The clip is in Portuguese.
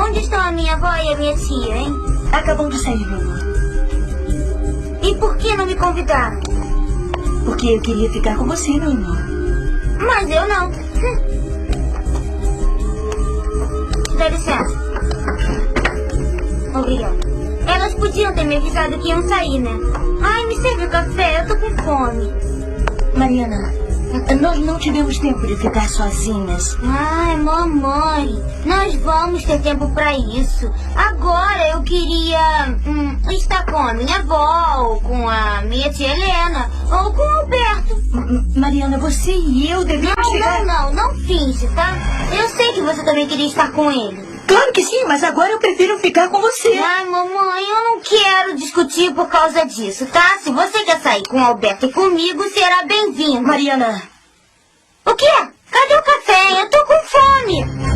Onde estão a minha avó e a minha tia, hein? Acabam de sair, meu amor. E por que não me convidaram? Porque eu queria ficar com você, meu amor. Mas eu não. Dá licença. Obrigada. Elas podiam ter me avisado que iam sair, né? Ai, me serve o café, eu tô com fome. Mariana, nós não tivemos tempo de ficar sozinhas. Ai, mamãe, nós vamos ter tempo pra isso. Agora eu queria estar com a minha avó, ou com a minha tia Helena, ou com o Alberto. Mariana, você e eu devemos ficar... Não finge, tá? Eu sei que você também queria estar com ele. Claro que sim, mas agora eu prefiro ficar com você. Ai, mamãe, eu não quero discutir por causa disso, tá? Se você quer sair com o Alberto e comigo, será bem-vindo. Mariana... O quê? Cadê o café? Eu tô com fome.